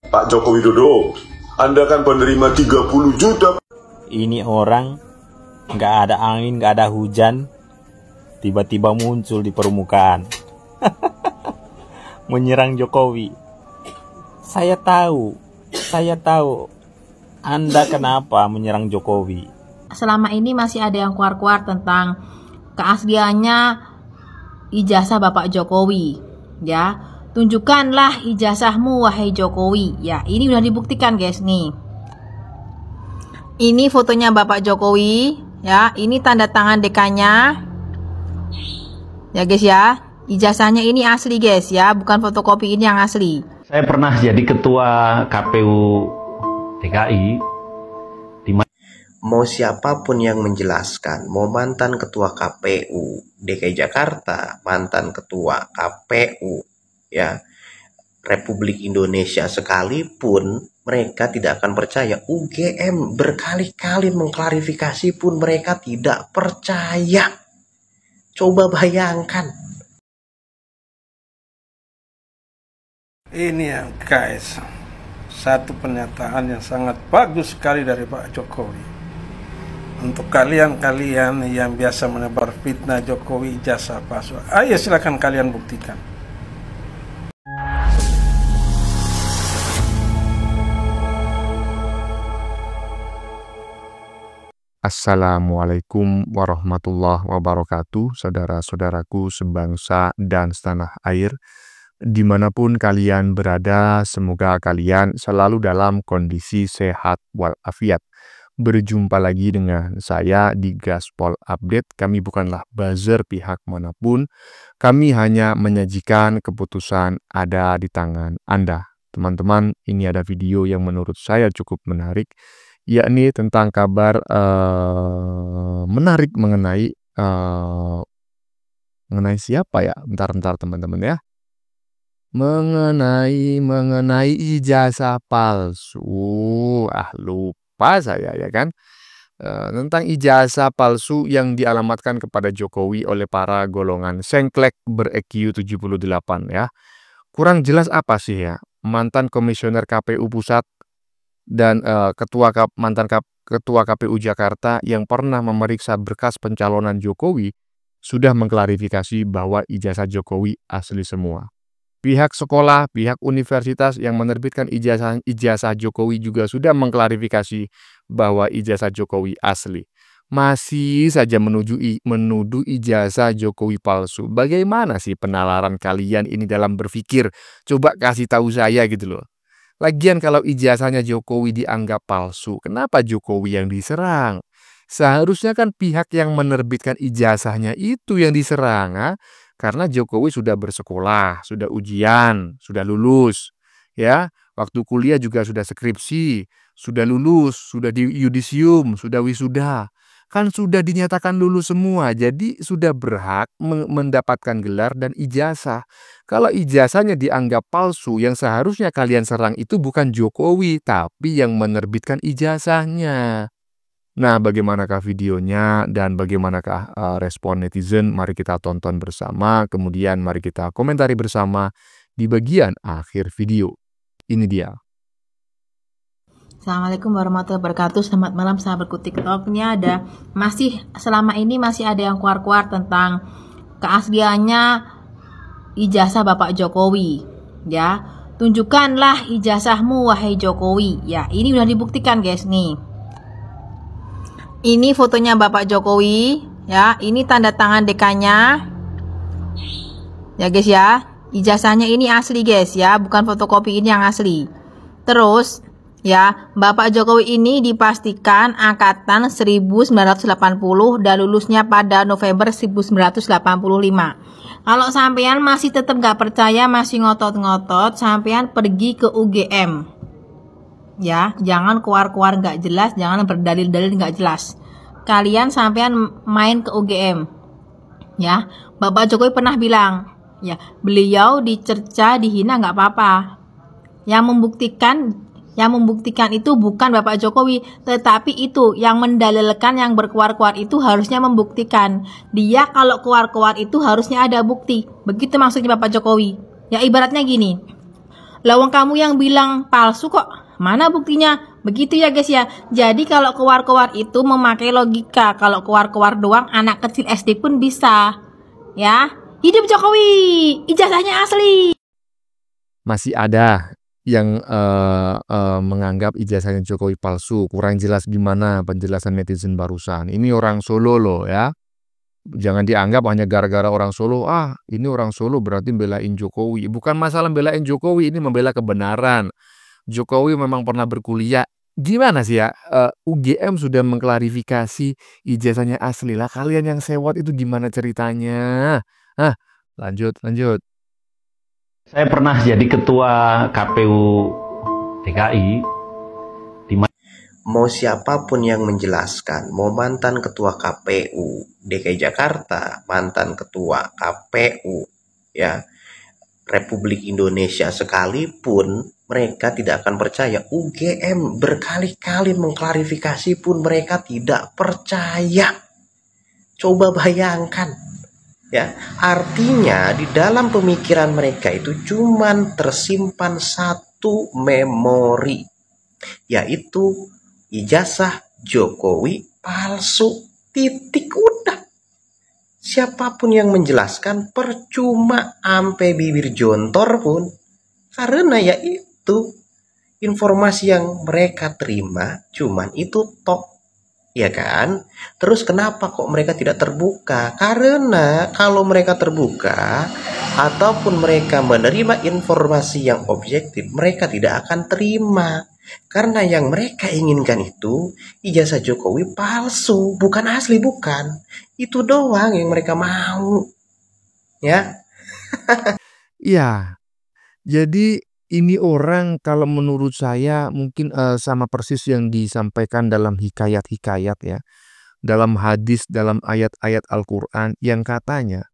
Pak Joko Widodo, Anda kan penerima 30 juta. Ini orang nggak ada angin, nggak ada hujan, tiba-tiba muncul di permukaan menyerang Jokowi. Saya tahu Anda kenapa menyerang Jokowi. Selama ini masih ada yang keluar-keluar tentang keasliannya ijazah Bapak Jokowi, ya. Tunjukkanlah ijazahmu wahai Jokowi. Ya, ini udah dibuktikan guys nih. Ini fotonya Bapak Jokowi, ya. Ini tanda tangan dekannya. Ya guys ya. Ijazahnya ini asli guys ya, bukan fotokopi, ini yang asli. Saya pernah jadi ketua KPU DKI. Mau siapapun yang menjelaskan, mau mantan ketua KPU DKI Jakarta, mantan ketua KPU ya Republik Indonesia sekalipun, mereka tidak akan percaya. UGM berkali-kali mengklarifikasi pun mereka tidak percaya. Coba bayangkan. Ini ya guys, satu pernyataan yang sangat bagus sekali dari Pak Jokowi. Untuk kalian-kalian yang biasa menebar fitnah Jokowi ijazah palsu, ayo silakan kalian buktikan. Assalamualaikum warahmatullahi wabarakatuh, saudara-saudaraku sebangsa dan setanah air. Dimanapun kalian berada, semoga kalian selalu dalam kondisi sehat walafiat. Berjumpa lagi dengan saya di Gaspol Update. Kami bukanlah buzzer pihak manapun. Kami hanya menyajikan keputusan ada di tangan Anda. Teman-teman, ini ada video yang menurut saya cukup menarik, yakni tentang kabar menarik mengenai siapa ya? Bentar teman-teman ya. Mengenai ijazah palsu. Lupa saya ya kan. Tentang ijazah palsu yang dialamatkan kepada Jokowi oleh para golongan sengklek ber-EQ 78 ya. Kurang jelas apa sih ya? Mantan komisioner KPU Pusat dan mantan ketua KPU Jakarta yang pernah memeriksa berkas pencalonan Jokowi sudah mengklarifikasi bahwa ijazah Jokowi asli semua. Pihak sekolah, pihak universitas yang menerbitkan ijazah Jokowi juga sudah mengklarifikasi bahwa ijazah Jokowi asli. Masih saja menuduh ijazah Jokowi palsu. Bagaimana sih penalaran kalian ini dalam berpikir? Coba kasih tahu saya gitu loh. Lagian kalau ijazahnya Jokowi dianggap palsu, kenapa Jokowi yang diserang? Seharusnya kan pihak yang menerbitkan ijazahnya itu yang diserang, ha? Karena Jokowi sudah bersekolah, sudah ujian, sudah lulus, ya. Waktu kuliah juga sudah skripsi, sudah lulus, sudah di yudisium, sudah wisuda. Kan sudah dinyatakan lulus semua, jadi sudah berhak mendapatkan gelar dan ijazah. Kalau ijazahnya dianggap palsu, yang seharusnya kalian serang itu bukan Jokowi, tapi yang menerbitkan ijazahnya. Nah, bagaimanakah videonya dan bagaimanakah respon netizen? Mari kita tonton bersama, kemudian mari kita komentari bersama di bagian akhir video. Ini dia. Assalamualaikum warahmatullahi wabarakatuh. Selamat malam sahabatku TikTok. Ini ada selama ini masih ada yang keluar-keluar tentang keasliannya ijazah Bapak Jokowi, ya. Tunjukkanlah ijazahmu wahai Jokowi. Ya, ini udah dibuktikan guys nih. Ini fotonya Bapak Jokowi, ya. Ini tanda tangan dekannya. Ya guys ya. Ijazahnya ini asli guys ya, bukan fotokopi, ini yang asli. Terus ya, Bapak Jokowi ini dipastikan angkatan 1980 dan lulusnya pada November 1985. Kalau sampean masih tetap gak percaya, masih ngotot-ngotot, sampean pergi ke UGM. Ya, jangan keluar-keluar gak jelas, jangan berdalil-dalil gak jelas. Kalian sampean main ke UGM. Ya, Bapak Jokowi pernah bilang, ya, beliau dicerca, dihina gak apa-apa. Yang membuktikan itu bukan Bapak Jokowi, tetapi itu yang mendalilkan, yang berkuar-kuar itu harusnya membuktikan. Dia kalau keluar-keluar itu harusnya ada bukti. Begitu maksudnya Bapak Jokowi. Ya, ibaratnya gini. Lawang kamu yang bilang palsu kok. Mana buktinya? Begitu ya guys ya. Jadi kalau keluar-keluar itu memakai logika. Kalau keluar-keluar doang anak kecil SD pun bisa. Ya. Hidup Jokowi. Ijazahnya asli. Masih ada yang menganggap ijazahnya Jokowi palsu. Kurang jelas gimana penjelasan netizen barusan. Ini orang Solo loh ya. Jangan dianggap hanya gara-gara orang Solo, ini orang Solo berarti belain Jokowi. Bukan masalah belain Jokowi, ini membela kebenaran. Jokowi memang pernah berkuliah. Gimana sih ya, UGM sudah mengklarifikasi ijazahnya asli lah. Kalian yang sewot itu gimana ceritanya? Lanjut. Saya pernah jadi ketua KPU DKI. Mau siapapun yang menjelaskan, mau mantan ketua KPU DKI Jakarta, mantan ketua KPU ya Republik Indonesia sekalipun, mereka tidak akan percaya. UGM berkali-kali mengklarifikasi pun mereka tidak percaya. Coba bayangkan ya, artinya di dalam pemikiran mereka itu cuman tersimpan satu memori, yaitu ijazah Jokowi palsu. Titik, udah. Siapapun yang menjelaskan percuma, ampe bibir jontor pun, karena ya itu informasi yang mereka terima cuman itu tok, ya kan? Terus kenapa kok mereka tidak terbuka? Karena kalau mereka terbuka ataupun mereka menerima informasi yang objektif, mereka tidak akan terima. Karena yang mereka inginkan itu ijazah Jokowi palsu, bukan asli, bukan. Itu doang yang mereka mau. Ya. Iya. Jadi ini orang kalau menurut saya mungkin sama persis yang disampaikan dalam hikayat-hikayat ya. Dalam hadis, dalam ayat-ayat Al-Quran yang katanya,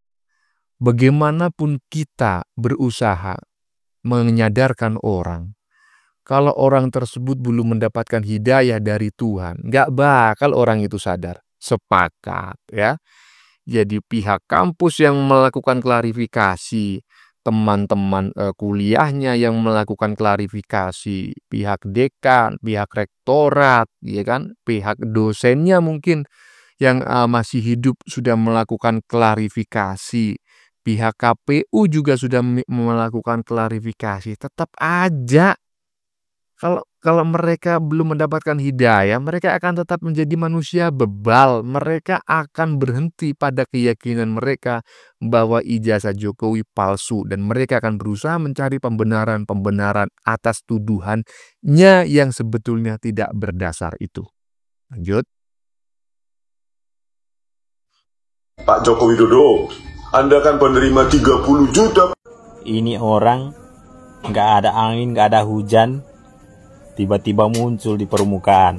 bagaimanapun kita berusaha menyadarkan orang, kalau orang tersebut belum mendapatkan hidayah dari Tuhan, nggak bakal orang itu sadar. Sepakat ya. Jadi pihak kampus yang melakukan klarifikasi, teman-teman kuliahnya yang melakukan klarifikasi, pihak dekan, pihak rektorat, ya kan, pihak dosennya mungkin yang masih hidup sudah melakukan klarifikasi, pihak KPU juga sudah melakukan klarifikasi. Tetap aja kalau mereka belum mendapatkan hidayah, mereka akan tetap menjadi manusia bebal. Mereka akan berhenti pada keyakinan mereka bahwa ijazah Jokowi palsu. Dan mereka akan berusaha mencari pembenaran atas tuduhannya yang sebetulnya tidak berdasar itu. Lanjut. Pak Joko Widodo, Anda kan penerima 30 juta. Ini orang nggak ada angin, nggak ada hujan, tiba-tiba muncul di permukaan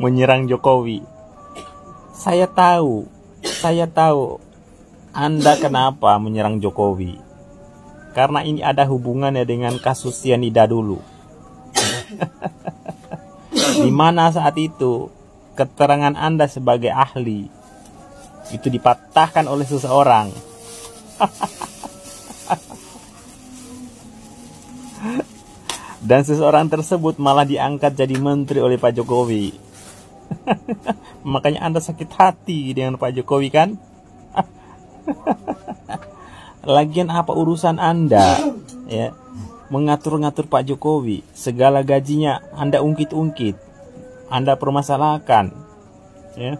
menyerang Jokowi. Saya tahu Anda kenapa menyerang Jokowi. Karena ini ada hubungannya dengan kasus cyanida dulu. Di mana saat itu keterangan Anda sebagai ahli itu dipatahkan oleh seseorang. Dan seseorang tersebut malah diangkat jadi menteri oleh Pak Jokowi. Makanya Anda sakit hati dengan Pak Jokowi kan? Lagian apa urusan Anda ya mengatur-ngatur Pak Jokowi? Segala gajinya Anda ungkit-ungkit, Anda permasalahkan ya.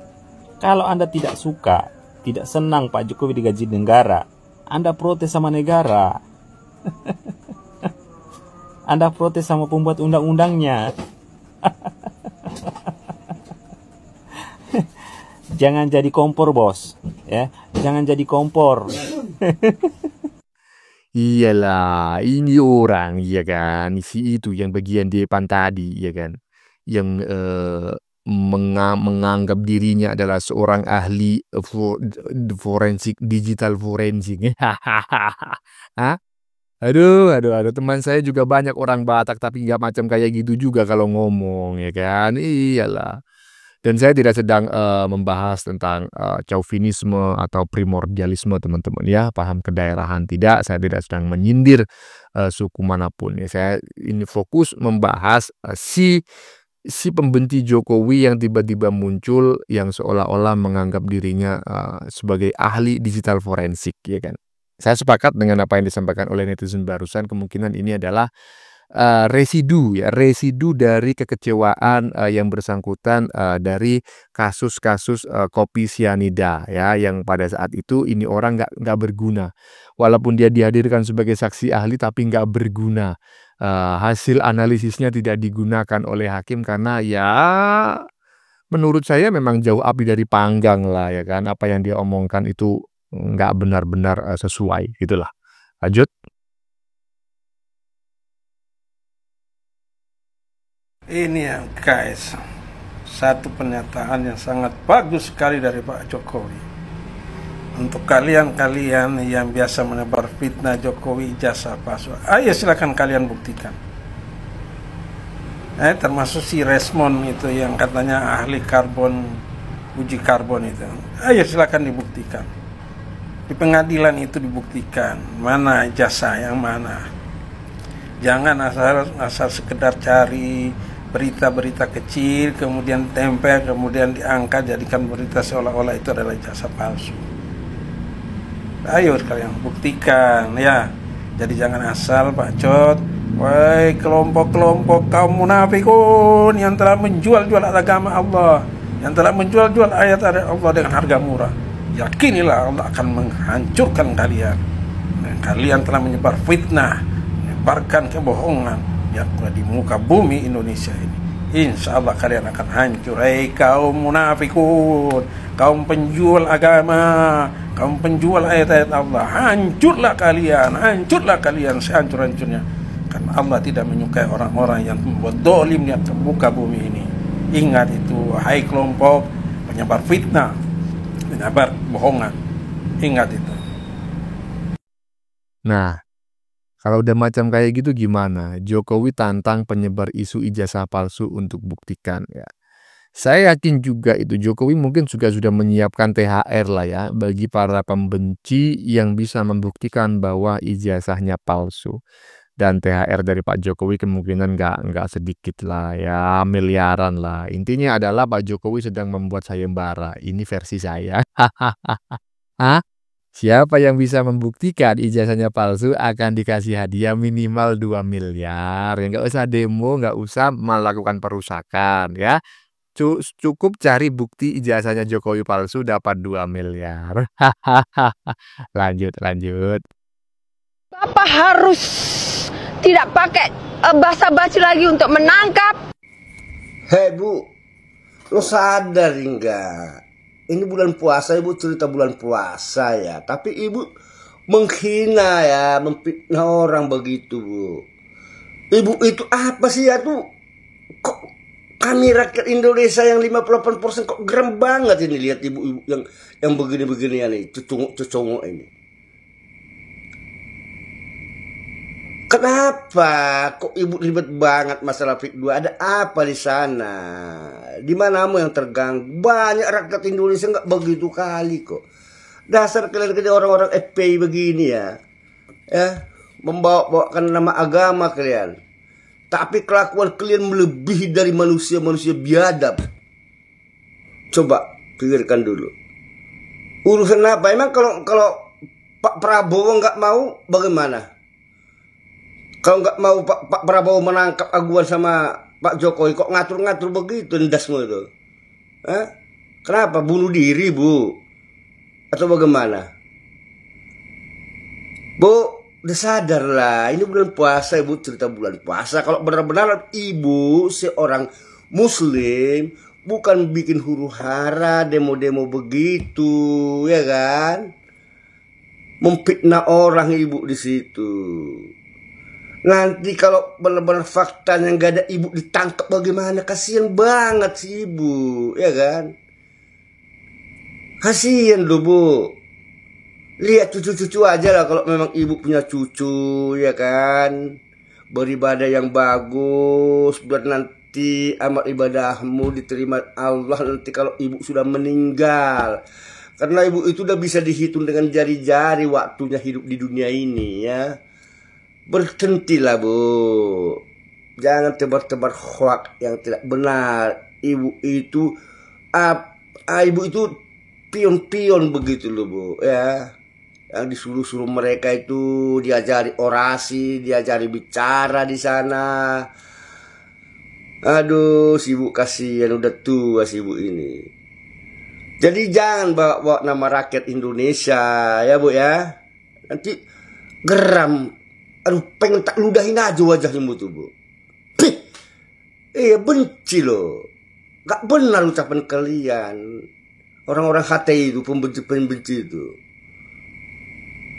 Kalau Anda tidak suka, tidak senang Pak Jokowi digaji negara, Anda protes sama negara. Anda protes sama pembuat undang-undangnya. Jangan jadi kompor, bos. Ya, jangan jadi kompor. Iyalah, ini orang, ya kan, si itu yang bagian depan tadi, ya kan, yang menganggap dirinya adalah seorang ahli forensik, digital forensik. Hah? Aduh, teman saya juga banyak orang Batak tapi nggak macam kayak gitu juga kalau ngomong, ya kan. Iyalah. Dan saya tidak sedang membahas tentang chauvinisme atau primordialisme teman-teman ya, paham kedaerahan tidak, saya tidak sedang menyindir suku manapun ya. Saya ini fokus membahas si pembenci Jokowi yang tiba-tiba muncul yang seolah-olah menganggap dirinya sebagai ahli digital forensik ya kan. Saya sepakat dengan apa yang disampaikan oleh netizen barusan, kemungkinan ini adalah residu dari kekecewaan yang bersangkutan dari kasus-kasus kopi sianida ya, yang pada saat itu ini orang nggak berguna, walaupun dia dihadirkan sebagai saksi ahli tapi nggak berguna. Hasil analisisnya tidak digunakan oleh hakim karena ya menurut saya memang jauh api dari panggang lah ya kan, apa yang dia omongkan itu nggak benar-benar sesuai gitulah. Lanjut. Ini ya guys, satu pernyataan yang sangat bagus sekali dari Pak Jokowi. Untuk kalian-kalian yang biasa menebar fitnah Jokowi ijazah palsu, ayo silakan kalian buktikan. Termasuk si Resmond itu yang katanya ahli uji karbon itu. Ayo silakan dibuktikan. Di pengadilan itu dibuktikan mana ijazah yang mana. Jangan asal sekedar cari berita-berita kecil, kemudian tempel, kemudian diangkat jadikan berita seolah-olah itu adalah ijazah palsu. Ayo kalian buktikan ya. Jadi jangan asal bacot. Wahai kelompok-kelompok kaum munafikun yang telah menjual-jual agama Allah, yang telah menjual-jual ayat-ayat Allah dengan harga murah, yakinilah Allah akan menghancurkan kalian. Kalian telah menyebar fitnah, menyebarkan kebohongan yang di muka bumi Indonesia ini. Insya Allah kalian akan hancur. Hei kaum munafikun, kaum penjual agama, kaum penjual ayat-ayat Allah, hancurlah kalian sehancur-hancurnya. Karena Allah tidak menyukai orang-orang yang membuat dolim di muka bumi ini. Ingat itu, hai kelompok penyebar fitnah, penyebar bohongan. Ingat itu. Nah, kalau udah macam kayak gitu gimana? Jokowi tantang penyebar isu ijazah palsu untuk buktikan ya. Saya yakin juga itu Jokowi mungkin juga sudah menyiapkan THR lah ya bagi para pembenci yang bisa membuktikan bahwa ijazahnya palsu. Dan THR dari Pak Jokowi kemungkinan nggak sedikit lah ya, miliaran lah. Intinya adalah Pak Jokowi sedang membuat sayembara. Ini versi saya. Hah? Siapa yang bisa membuktikan ijazahnya palsu akan dikasih hadiah minimal 2 miliar. Ya, nggak usah demo, nggak usah melakukan perusakan ya. Cukup cari bukti ijazahnya Jokowi palsu dapat 2 miliar. Lanjut. Bapak harus tidak pakai basa-basi lagi untuk menangkap. Hei Bu, lo sadar enggak? Ini bulan puasa, Ibu cerita bulan puasa ya. Tapi Ibu menghina ya, memfitnah orang begitu Bu. Ibu itu apa sih ya tuh? Kok kami rakyat Indonesia yang 58% kok geram banget ini lihat ibu-ibu yang begini-beginian ini, cucunguk ini. Kenapa kok Ibu ribet banget masalah FIK2? Ada apa di sana? Di manamu yang terganggu? Banyak rakyat Indonesia nggak begitu kali kok. Dasar kalian orang-orang FPI begini ya. Membawa-bawakan nama agama kalian. Tapi kelakuan kalian melebihi dari manusia-manusia biadab. Coba pikirkan dulu. Urusan apa? Emang kalau Pak Prabowo nggak mau bagaimana? Kalau nggak mau Pak Prabowo menangkap aguan sama Pak Jokowi, kok ngatur-ngatur begitu ndasmu itu? Kenapa? Bunuh diri Bu? Atau bagaimana? Bu, udah sadar lah, ini bulan puasa Ibu cerita bulan puasa. Kalau benar-benar Ibu seorang Muslim, bukan bikin huru-hara, demo-demo begitu, ya kan? Memfitnah orang Ibu di situ. Nanti kalau benar-benar faktanya nggak ada Ibu ditangkap bagaimana? Kasian banget sih Ibu, ya kan? Kasian loh Bu. Lihat cucu-cucu aja lah kalau memang Ibu punya cucu, ya kan? Beribadah yang bagus, buat nanti nanti amal ibadahmu diterima Allah nanti kalau ibu sudah meninggal. Karena ibu itu udah bisa dihitung dengan jari-jari waktunya hidup di dunia ini ya. Berhentilah Bu. Jangan tebar-tebar hoak yang tidak benar. Ibu itu pion-pion begitu loh Bu ya. Yang disuruh-suruh mereka itu diajari orasi, diajari bicara di sana. Aduh, si ibu kasihan udah tua si ibu ini. Jadi jangan bawa nama rakyat Indonesia ya Bu ya. Nanti geram. Aduh, pengen tak ludahin aja wajahmu tuh Bu. Benci loh. Gak benar ucapan kalian. Orang-orang HTI itu, pembenci itu.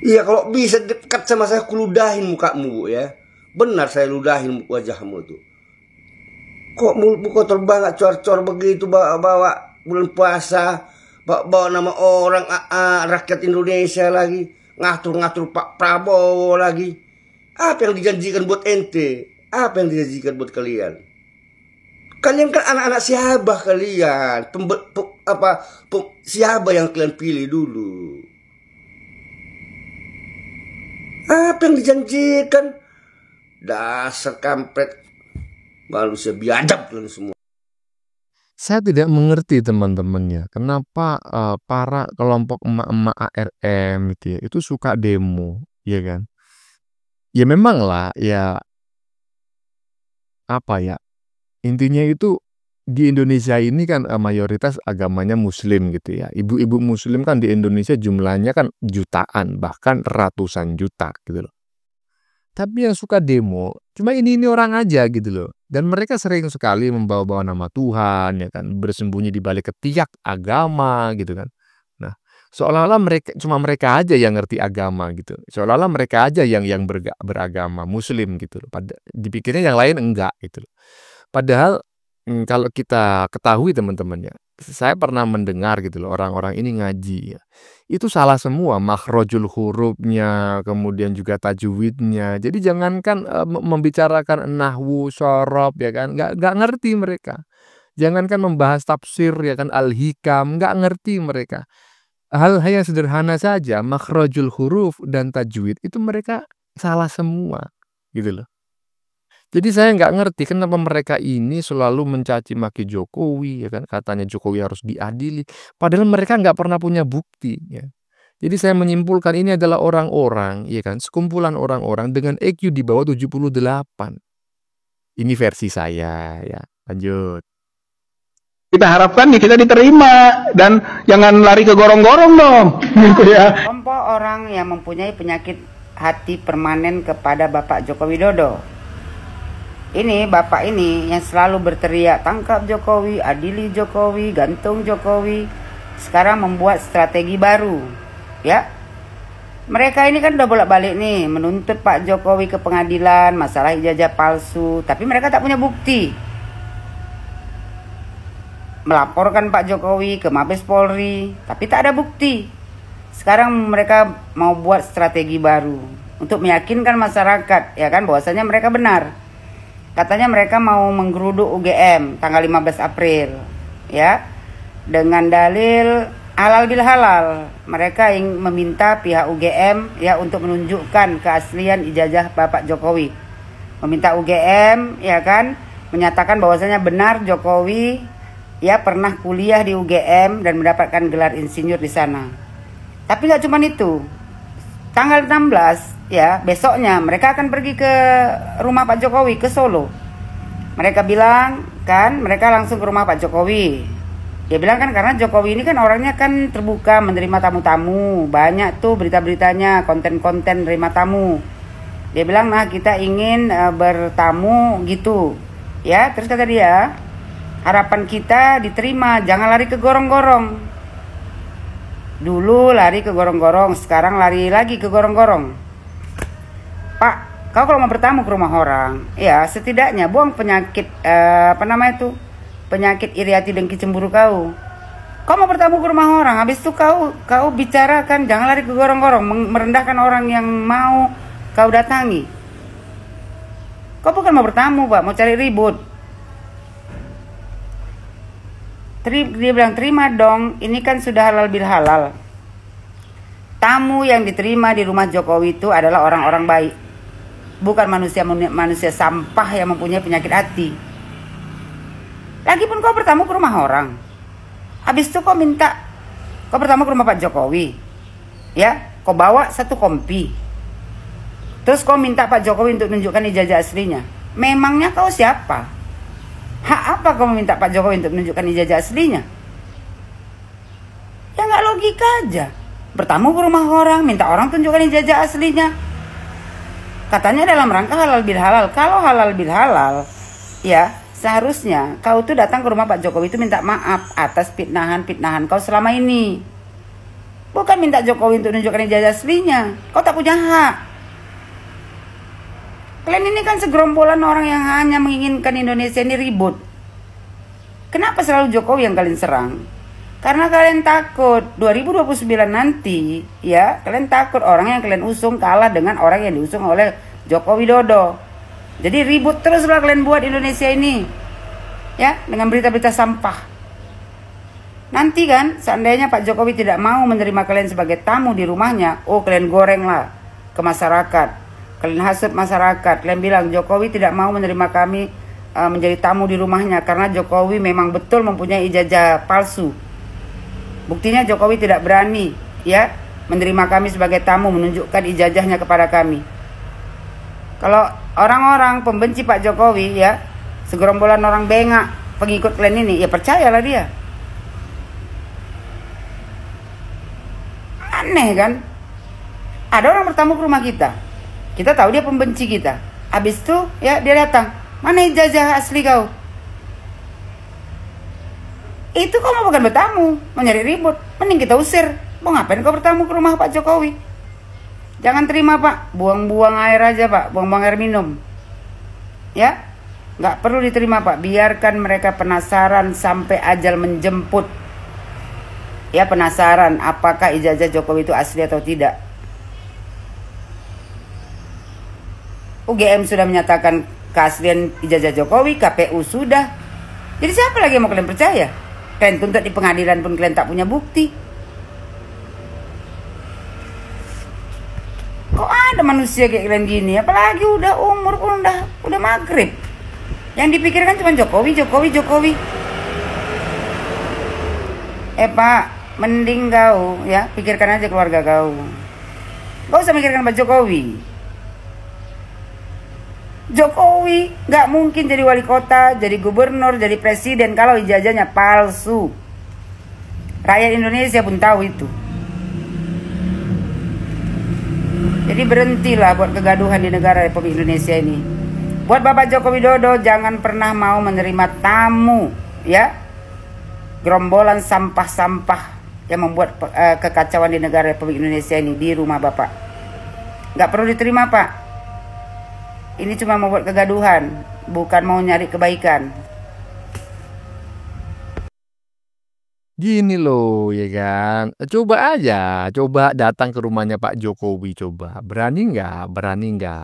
Iya, kalau bisa dekat sama saya, aku ludahin mukamu Bu ya. Benar saya ludahin wajahmu tuh. Kok mulutmu kotor banget, cor-cor begitu bawa bulan puasa, bawa nama orang rakyat Indonesia lagi, ngatur-ngatur Pak Prabowo lagi. Apa yang dijanjikan buat ente? Apa yang dijanjikan buat kalian? Kalian kan anak-anak siapa kalian? Siapa yang kalian pilih dulu? Apa yang dijanjikan? Dasar kampret, manusia biadab kalian semua. Saya tidak mengerti teman-temannya, kenapa para kelompok emak-emak ARM gitu ya, itu suka demo, ya kan? Ya memang lah, ya apa ya, intinya itu di Indonesia ini kan mayoritas agamanya Muslim gitu ya. Ibu-ibu Muslim kan di Indonesia jumlahnya kan jutaan, bahkan ratusan juta gitu loh. Tapi yang suka demo cuma ini orang aja gitu loh. Dan mereka sering sekali membawa-bawa nama Tuhan ya kan, bersembunyi di balik ketiak agama gitu kan. Nah, seolah-olah mereka aja yang ngerti agama gitu. Seolah-olah mereka aja yang beragama Muslim gitu loh. Dipikirnya yang lain enggak gitu loh. Padahal kalau kita ketahui teman-temannya, saya pernah mendengar gitu loh, orang-orang ini ngaji ya. Itu salah semua, makhrajul hurufnya, kemudian juga tajwidnya. Jadi jangankan membicarakan nahwu, shorob ya kan, nggak ngerti mereka. Jangankan membahas tafsir ya kan, al-hikam, nggak ngerti mereka. Hal-hal yang sederhana saja, makhrajul huruf dan tajwid itu mereka salah semua gitu loh. Jadi saya nggak ngerti kenapa mereka ini selalu mencaci maki Jokowi ya kan, katanya Jokowi harus diadili, padahal mereka nggak pernah punya bukti ya. Jadi saya menyimpulkan ini adalah orang-orang ya kan, sekumpulan orang-orang dengan EQ di bawah 78. Ini versi saya ya. Lanjut. Kita harapkan ya kita diterima dan jangan lari ke gorong-gorong dong gitu ya. Kelompok orang yang mempunyai penyakit hati permanen kepada Bapak Joko Widodo. Ini bapak ini yang selalu berteriak tangkap Jokowi, adili Jokowi, gantung Jokowi, sekarang membuat strategi baru ya. Mereka ini kan udah bolak-balik nih menuntut Pak Jokowi ke pengadilan masalah ijazah palsu, tapi mereka tak punya bukti. Melaporkan Pak Jokowi ke Mabes Polri, tapi tak ada bukti. Sekarang mereka mau buat strategi baru untuk meyakinkan masyarakat ya kan bahwasanya mereka benar. Katanya mereka mau menggeruduk UGM tanggal 15 April ya, dengan dalil halal bil halal. Mereka ingin meminta pihak UGM ya untuk menunjukkan keaslian ijazah Bapak Jokowi. Meminta UGM ya kan menyatakan bahwasanya benar Jokowi ya pernah kuliah di UGM dan mendapatkan gelar insinyur di sana. Tapi nggak cuma itu. Tanggal 16 ya, besoknya mereka akan pergi ke rumah Pak Jokowi ke Solo. Mereka bilang kan, mereka langsung ke rumah Pak Jokowi. Dia bilang kan karena Jokowi ini kan orangnya kan terbuka menerima tamu-tamu. Banyak tuh berita-beritanya, konten-konten nerima tamu. Dia bilang nah kita ingin bertamu gitu. Ya, terus kata dia, harapan kita diterima, jangan lari ke gorong-gorong. Dulu lari ke gorong-gorong, sekarang lari lagi ke gorong-gorong. Pak, kau kalau mau bertamu ke rumah orang, ya setidaknya buang penyakit penyakit iri hati dengki cemburu kau. Kau mau bertamu ke rumah orang, habis itu kau bicarakan jangan lari ke gorong-gorong, merendahkan orang yang mau kau datangi. Kau bukan mau bertamu, Pak, mau cari ribut. Dia bilang, terima dong, ini kan sudah halal bil halal. Tamu yang diterima di rumah Jokowi itu adalah orang-orang baik, bukan manusia sampah yang mempunyai penyakit hati. Lagipun kau bertamu ke rumah orang, habis itu kau bertamu ke rumah Pak Jokowi, ya, kau bawa satu kompi, terus kau minta Pak Jokowi untuk menunjukkan ijazah aslinya. Memangnya kau siapa? Hak apa kau meminta Pak Jokowi untuk menunjukkan ijazah aslinya? Ya nggak logika aja. Bertamu ke rumah orang, minta orang tunjukkan ijazah aslinya. Katanya dalam rangka halal bil halal. Kalau halal bil halal, ya seharusnya kau tuh datang ke rumah Pak Jokowi itu minta maaf atas fitnahan kau selama ini. Bukan minta Jokowi untuk menunjukkan ijazah aslinya. Kau tak punya hak. Kalian ini kan segerombolan orang yang hanya menginginkan Indonesia ini ribut. Kenapa selalu Jokowi yang kalian serang? Karena kalian takut 2029 nanti, ya, kalian takut orang yang kalian usung kalah dengan orang yang diusung oleh Joko Widodo. Jadi ribut teruslah kalian buat Indonesia ini, ya, dengan berita-berita sampah. Nanti kan, seandainya Pak Jokowi tidak mau menerima kalian sebagai tamu di rumahnya, oh kalian gorenglah ke masyarakat. Kalian hasut masyarakat, kalian bilang Jokowi tidak mau menerima kami menjadi tamu di rumahnya karena Jokowi memang betul mempunyai ijazah palsu. Buktinya Jokowi tidak berani, ya, menerima kami sebagai tamu, menunjukkan ijazahnya kepada kami. Kalau orang-orang pembenci Pak Jokowi, ya, segerombolan orang bengak pengikut kalian ini, ya percayalah dia. Aneh kan? Ada orang bertamu ke rumah kita. Kita tahu dia pembenci kita. Habis itu, ya, dia datang. Mana ijazah asli kau? Itu kau mau bukan bertamu, mau nyari ribut. Mending kita usir. Mau ngapain kau bertamu ke rumah Pak Jokowi? Jangan terima Pak. Buang-buang air aja Pak. Buang-buang air minum. Ya, nggak perlu diterima Pak. Biarkan mereka penasaran sampai ajal menjemput. Ya, penasaran apakah ijazah Jokowi itu asli atau tidak. UGM sudah menyatakan keaslian ijazah Jokowi, KPU sudah. Jadi siapa lagi yang mau kalian percaya? Kalian tuntut di pengadilan pun kalian tak punya bukti. Kok ada manusia kayak kalian gini? Apalagi udah umur pun udah maghrib. Yang dipikirkan cuma Jokowi. Pak, mending kau, ya, pikirkan aja keluarga kau. Gak usah mikirkan Pak Jokowi. Jokowi nggak mungkin jadi wali kota, jadi gubernur, jadi presiden kalau ijazahnya palsu. Rakyat Indonesia pun tahu itu. Jadi berhentilah buat kegaduhan di negara Republik Indonesia ini. Buat Bapak Joko Widodo, jangan pernah mau menerima tamu, ya, gerombolan sampah-sampah yang membuat kekacauan di negara Republik Indonesia ini di rumah Bapak. Nggak perlu diterima Pak. Ini cuma membuat kegaduhan, bukan mau nyari kebaikan. Gini loh, ya kan? Coba datang ke rumahnya Pak Jokowi, coba. Berani nggak,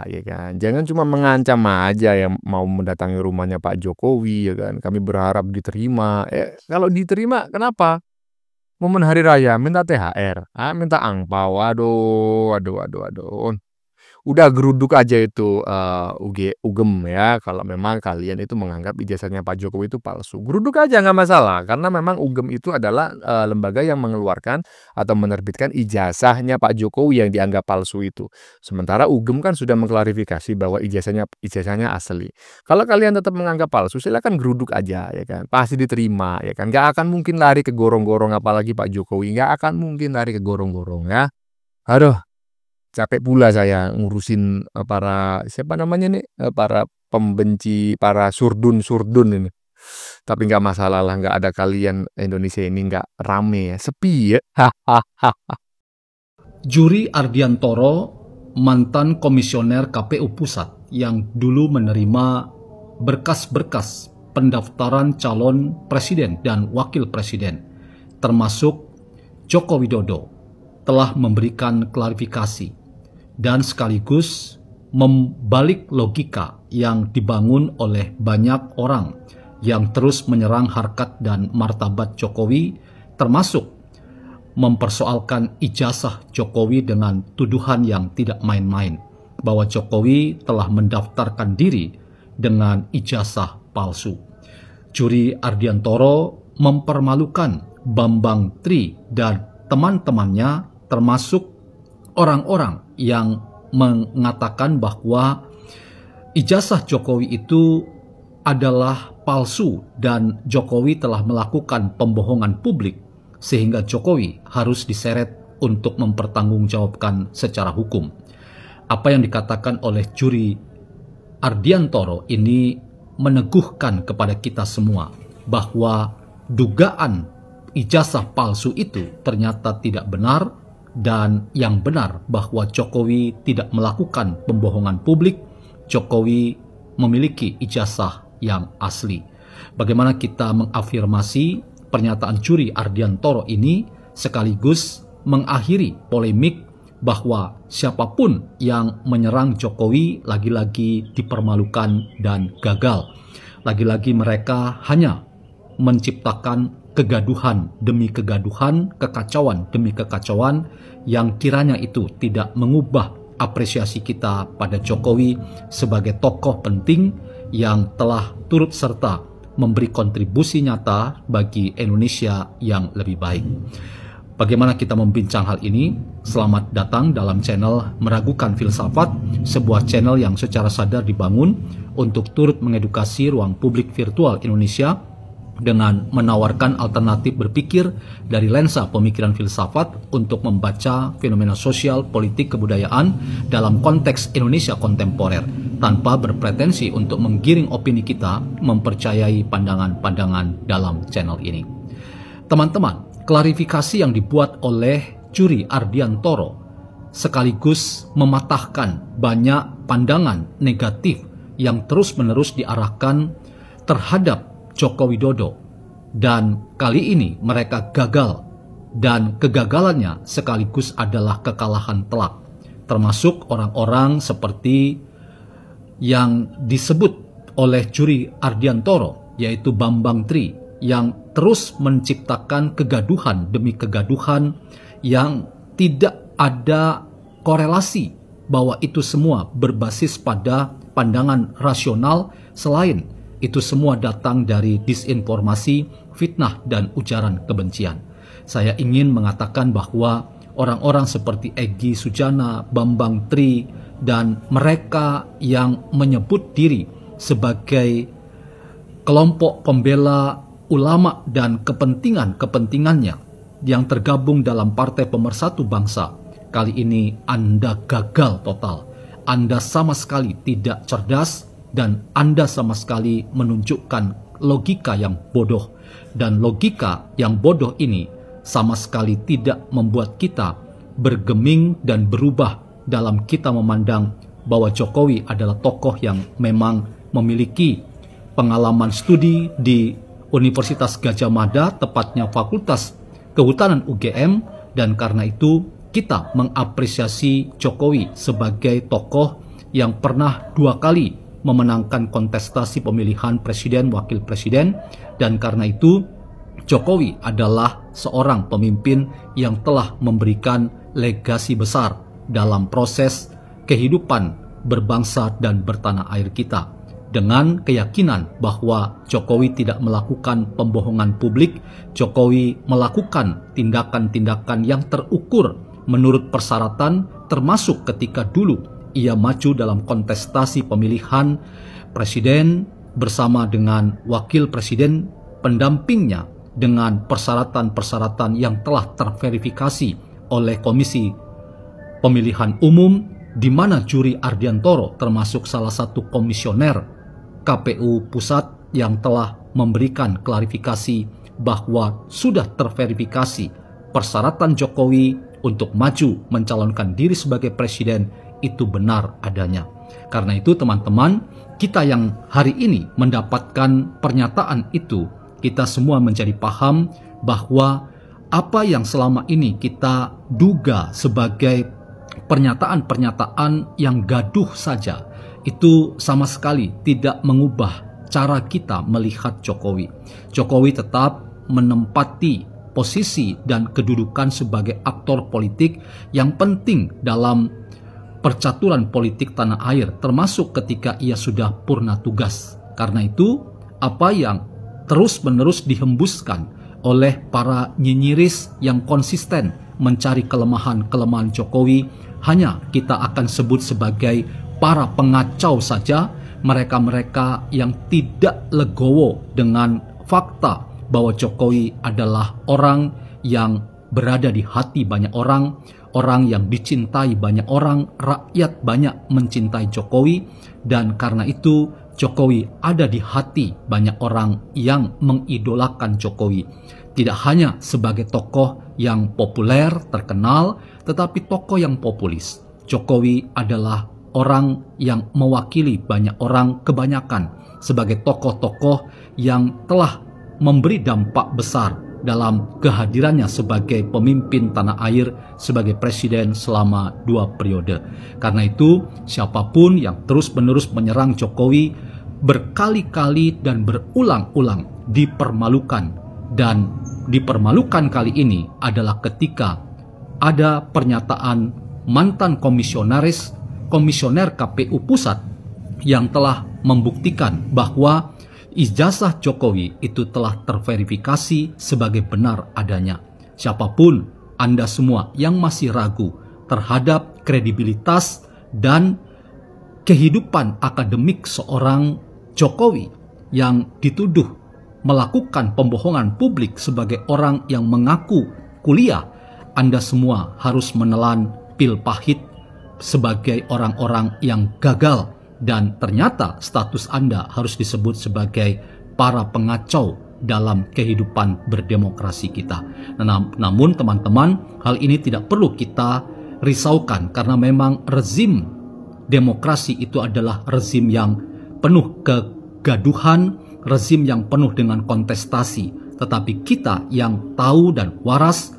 ya kan? Jangan cuma mengancam aja yang mau mendatangi rumahnya Pak Jokowi, ya kan? Kami berharap diterima. Kalau diterima, kenapa? Momen hari raya, minta THR, minta angpau, aduh. Udah geruduk aja itu UGM, ya, kalau memang kalian itu menganggap ijazahnya Pak Jokowi itu palsu. Geruduk aja nggak masalah, karena memang UGM itu adalah lembaga yang mengeluarkan atau menerbitkan ijazahnya Pak Jokowi yang dianggap palsu itu. Sementara UGM kan sudah mengklarifikasi bahwa ijazahnya asli. Kalau kalian tetap menganggap palsu, silakan geruduk aja, ya kan. Pasti diterima, ya kan. Nggak akan mungkin lari ke gorong-gorong, apalagi Pak Jokowi nggak akan mungkin lari ke gorong-gorong, ya. Aduh. Capek pula saya ngurusin para para pembenci, para surdun ini. Tapi nggak masalah lah, nggak ada kalian, Indonesia ini nggak rame ya, sepi ya. Juri Ardiantoro, mantan komisioner KPU Pusat yang dulu menerima berkas-berkas pendaftaran calon presiden dan wakil presiden, termasuk Joko Widodo, telah memberikan klarifikasi dan sekaligus membalik logika yang dibangun oleh banyak orang yang terus menyerang harkat dan martabat Jokowi, termasuk mempersoalkan ijazah Jokowi dengan tuduhan yang tidak main-main, bahwa Jokowi telah mendaftarkan diri dengan ijazah palsu. Juri Ardiantoro mempermalukan Bambang Tri dan teman-temannya, termasuk orang-orang yang mengatakan bahwa ijazah Jokowi itu adalah palsu dan Jokowi telah melakukan pembohongan publik, sehingga Jokowi harus diseret untuk mempertanggungjawabkan secara hukum. Apa yang dikatakan oleh juri Ardiantoro ini meneguhkan kepada kita semua bahwa dugaan ijazah palsu itu ternyata tidak benar, dan yang benar bahwa Jokowi tidak melakukan pembohongan publik. Jokowi memiliki ijazah yang asli. Bagaimana kita mengafirmasi pernyataan juri Ardiantoro ini sekaligus mengakhiri polemik bahwa siapapun yang menyerang Jokowi lagi-lagi dipermalukan dan gagal. Lagi-lagi mereka hanya menciptakan kegaduhan demi kegaduhan, kekacauan demi kekacauan yang kiranya itu tidak mengubah apresiasi kita pada Jokowi sebagai tokoh penting yang telah turut serta memberi kontribusi nyata bagi Indonesia yang lebih baik. Bagaimana kita membincang hal ini? Selamat datang dalam channel Meragukan Filsafat, sebuah channel yang secara sadar dibangun untuk turut mengedukasi ruang publik virtual Indonesia dengan menawarkan alternatif berpikir dari lensa pemikiran filsafat untuk membaca fenomena sosial, politik, kebudayaan dalam konteks Indonesia kontemporer, tanpa berpretensi untuk menggiring opini kita mempercayai pandangan-pandangan dalam channel ini. Teman-teman, klarifikasi yang dibuat oleh juri Ardiantoro sekaligus mematahkan banyak pandangan negatif yang terus-menerus diarahkan terhadap Joko Widodo, dan kali ini mereka gagal, dan kegagalannya sekaligus adalah kekalahan telak, termasuk orang-orang seperti yang disebut oleh juri Ardiantoro, yaitu Bambang Tri, yang terus menciptakan kegaduhan demi kegaduhan yang tidak ada korelasi bahwa itu semua berbasis pada pandangan rasional, selain itu semua datang dari disinformasi, fitnah, dan ujaran kebencian. Saya ingin mengatakan bahwa orang-orang seperti Egy Sujana, Bambang Tri, dan mereka yang menyebut diri sebagai kelompok pembela ulama dan kepentingan-kepentingannya yang tergabung dalam Partai Pemersatu Bangsa, kali ini Anda gagal total. Anda sama sekali tidak cerdas, dan Anda sama sekali menunjukkan logika yang bodoh. Dan logika yang bodoh ini sama sekali tidak membuat kita bergeming dan berubah dalam kita memandang bahwa Jokowi adalah tokoh yang memang memiliki pengalaman studi di Universitas Gadjah Mada, tepatnya Fakultas Kehutanan UGM, dan karena itu kita mengapresiasi Jokowi sebagai tokoh yang pernah 2 kali memenangkan kontestasi pemilihan presiden, wakil presiden, dan karena itu Jokowi adalah seorang pemimpin yang telah memberikan legasi besar dalam proses kehidupan berbangsa dan bertanah air kita. Dengan keyakinan bahwa Jokowi tidak melakukan pembohongan publik, Jokowi melakukan tindakan-tindakan yang terukur menurut persyaratan, termasuk ketika dulu ia maju dalam kontestasi pemilihan presiden bersama dengan wakil presiden pendampingnya dengan persyaratan-persyaratan yang telah terverifikasi oleh Komisi Pemilihan Umum, di mana juri Ardiantoro termasuk salah satu komisioner KPU Pusat yang telah memberikan klarifikasi bahwa sudah terverifikasi persyaratan Jokowi untuk maju mencalonkan diri sebagai presiden itu benar adanya. Karena itu teman-teman, kita yang hari ini mendapatkan pernyataan itu, kita semua menjadi paham bahwa apa yang selama ini kita duga sebagai pernyataan-pernyataan yang gaduh saja, itu sama sekali tidak mengubah cara kita melihat Jokowi. Jokowi tetap menempati posisi dan kedudukan sebagai aktor politik yang penting dalam percaturan politik tanah air, termasuk ketika ia sudah purna tugas. Karena itu, apa yang terus-menerus dihembuskan oleh para nyinyiris yang konsisten mencari kelemahan-kelemahan Jokowi hanya kita akan sebut sebagai para pengacau saja, mereka-mereka yang tidak legowo dengan fakta bahwa Jokowi adalah orang yang berada di hati banyak orang, orang yang dicintai banyak orang, rakyat banyak mencintai Jokowi, dan karena itu Jokowi ada di hati banyak orang yang mengidolakan Jokowi. Tidak hanya sebagai tokoh yang populer, terkenal, tetapi tokoh yang populis. Jokowi adalah orang yang mewakili banyak orang, kebanyakan sebagai tokoh-tokoh yang telah memberi dampak besar dalam kehadirannya sebagai pemimpin tanah air, sebagai presiden selama 2 periode. Karena itu, siapapun yang terus-menerus menyerang Jokowi berkali-kali dan berulang-ulang dipermalukan. Dan dipermalukan kali ini adalah ketika ada pernyataan mantan komisioner KPU Pusat yang telah membuktikan bahwa ijazah Jokowi itu telah terverifikasi sebagai benar adanya. Siapapun Anda semua yang masih ragu terhadap kredibilitas dan kehidupan akademik seorang Jokowi yang dituduh melakukan pembohongan publik sebagai orang yang mengaku kuliah, Anda semua harus menelan pil pahit sebagai orang-orang yang gagal. Dan ternyata status Anda harus disebut sebagai para pengacau dalam kehidupan berdemokrasi kita. Namun teman-teman, hal ini tidak perlu kita risaukan karena memang rezim demokrasi itu adalah rezim yang penuh kegaduhan, rezim yang penuh dengan kontestasi. Tetapi kita yang tahu dan waras,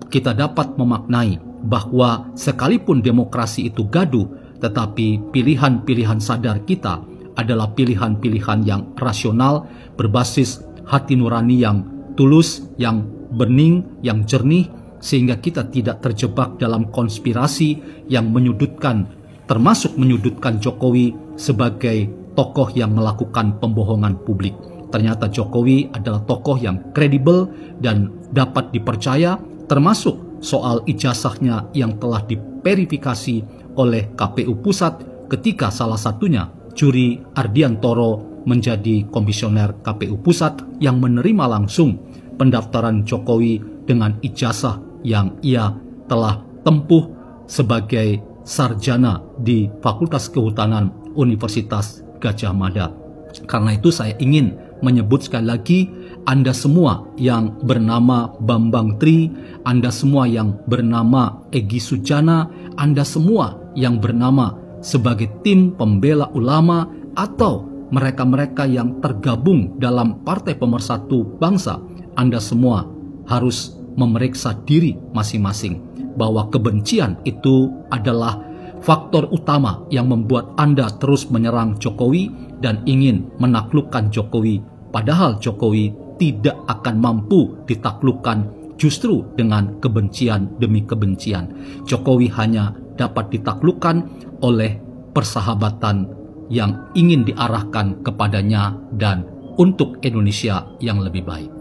kita dapat memaknai bahwa sekalipun demokrasi itu gaduh, tetapi pilihan-pilihan sadar kita adalah pilihan-pilihan yang rasional, berbasis hati nurani yang tulus, yang bening, yang jernih, sehingga kita tidak terjebak dalam konspirasi yang menyudutkan, termasuk menyudutkan Jokowi sebagai tokoh yang melakukan pembohongan publik. Ternyata Jokowi adalah tokoh yang kredibel dan dapat dipercaya, termasuk soal ijazahnya yang telah diverifikasi oleh KPU Pusat ketika salah satunya Juri Ardiantoro menjadi komisioner KPU Pusat yang menerima langsung pendaftaran Jokowi dengan ijazah yang ia telah tempuh sebagai sarjana di Fakultas Kehutanan Universitas Gadjah Mada. Karena itu saya ingin menyebut sekali lagi, Anda semua yang bernama Bambang Tri, Anda semua yang bernama Egy Sujana, Anda semua yang bernama sebagai tim pembela ulama atau mereka-mereka yang tergabung dalam Partai Pemersatu Bangsa, Anda semua harus memeriksa diri masing-masing bahwa kebencian itu adalah faktor utama yang membuat Anda terus menyerang Jokowi dan ingin menaklukkan Jokowi, padahal Jokowi tidak akan mampu ditaklukkan justru dengan kebencian demi kebencian. Jokowi hanya dapat ditaklukkan oleh persahabatan yang ingin diarahkan kepadanya dan untuk Indonesia yang lebih baik.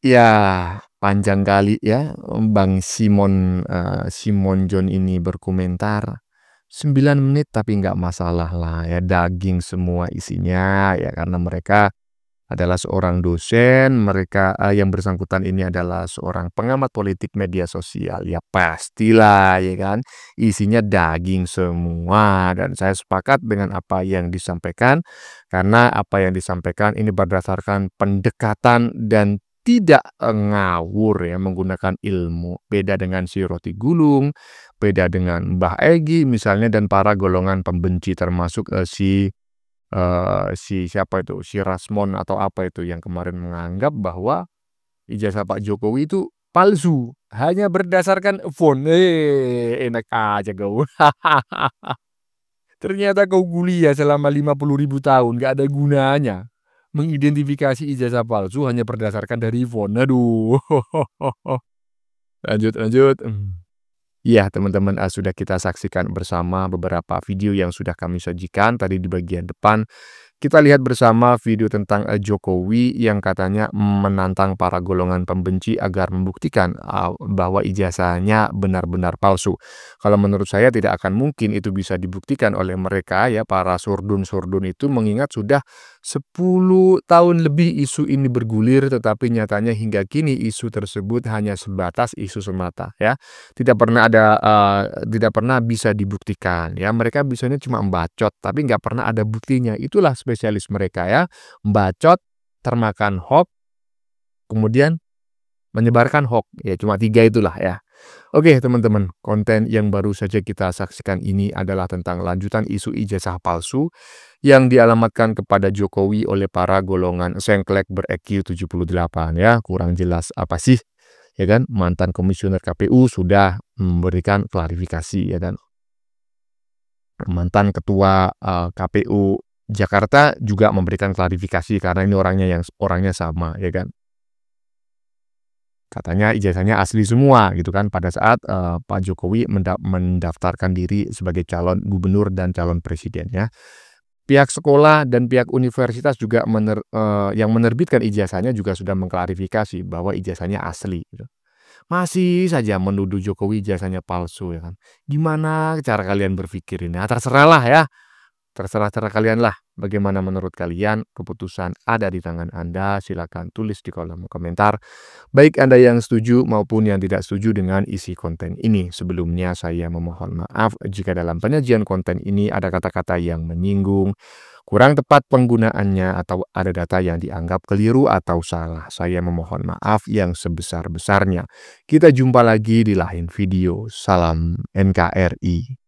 Ya, panjang kali ya Bang Simon John ini berkomentar 9 menit, tapi nggak masalah lah ya, daging semua isinya ya, karena mereka adalah seorang dosen, mereka yang bersangkutan ini adalah seorang pengamat politik media sosial, ya pastilah ya kan, isinya daging semua. Dan saya sepakat dengan apa yang disampaikan, karena apa yang disampaikan ini berdasarkan pendekatan dan tidak ngawur ya, menggunakan ilmu. Beda dengan si Roti Gulung, beda dengan Mbah Egy misalnya, dan para golongan pembenci termasuk si siapa itu, si Rasmon atau apa itu yang kemarin menganggap bahwa ijazah Pak Jokowi itu palsu hanya berdasarkan font. Enak aja kau. Ternyata kau kuliah selama 50.000 tahun gak ada gunanya. Mengidentifikasi ijazah palsu hanya berdasarkan dari font. Aduh. Lanjut. Ya, teman-teman, sudah kita saksikan bersama beberapa video yang sudah kami sajikan tadi di bagian depan. Kita lihat bersama video tentang Jokowi yang katanya menantang para golongan pembenci agar membuktikan bahwa ijazahnya benar-benar palsu. Kalau menurut saya tidak akan mungkin itu bisa dibuktikan oleh mereka ya, para surdun-surdun itu, mengingat sudah 10 tahun lebih isu ini bergulir, tetapi nyatanya hingga kini isu tersebut hanya sebatas isu semata ya. Tidak pernah bisa dibuktikan ya. Mereka bisanya cuma membacot tapi nggak pernah ada buktinya. Itulah spesialis mereka ya, membacot, termakan hoax, kemudian menyebarkan hoax ya. Cuma 3 itulah ya. Oke teman-teman, konten yang baru saja kita saksikan ini adalah tentang lanjutan isu ijazah palsu yang dialamatkan kepada Jokowi oleh para golongan sengklek ber-EQ 78 ya. Kurang jelas apa sih ya kan. Mantan komisioner KPU sudah memberikan klarifikasi ya kan. Mantan ketua KPU Jakarta juga memberikan klarifikasi karena ini orangnya sama ya kan. Katanya ijazahnya asli semua gitu kan pada saat Pak Jokowi mendaftarkan diri sebagai calon gubernur dan calon presiden ya. Pihak sekolah dan pihak universitas juga yang menerbitkan ijazahnya juga sudah mengklarifikasi bahwa ijazahnya asli gitu. Masih saja menuduh Jokowi ijazahnya palsu ya kan. Gimana cara kalian berpikir ini? Terserah lah ya. Terserah kalian lah. Bagaimana menurut kalian? Keputusan ada di tangan Anda. Silakan tulis di kolom komentar. Baik Anda yang setuju maupun yang tidak setuju dengan isi konten ini. Sebelumnya saya memohon maaf jika dalam penyajian konten ini ada kata-kata yang menyinggung, kurang tepat penggunaannya, atau ada data yang dianggap keliru atau salah. Saya memohon maaf yang sebesar-besarnya. Kita jumpa lagi di lain video. Salam NKRI.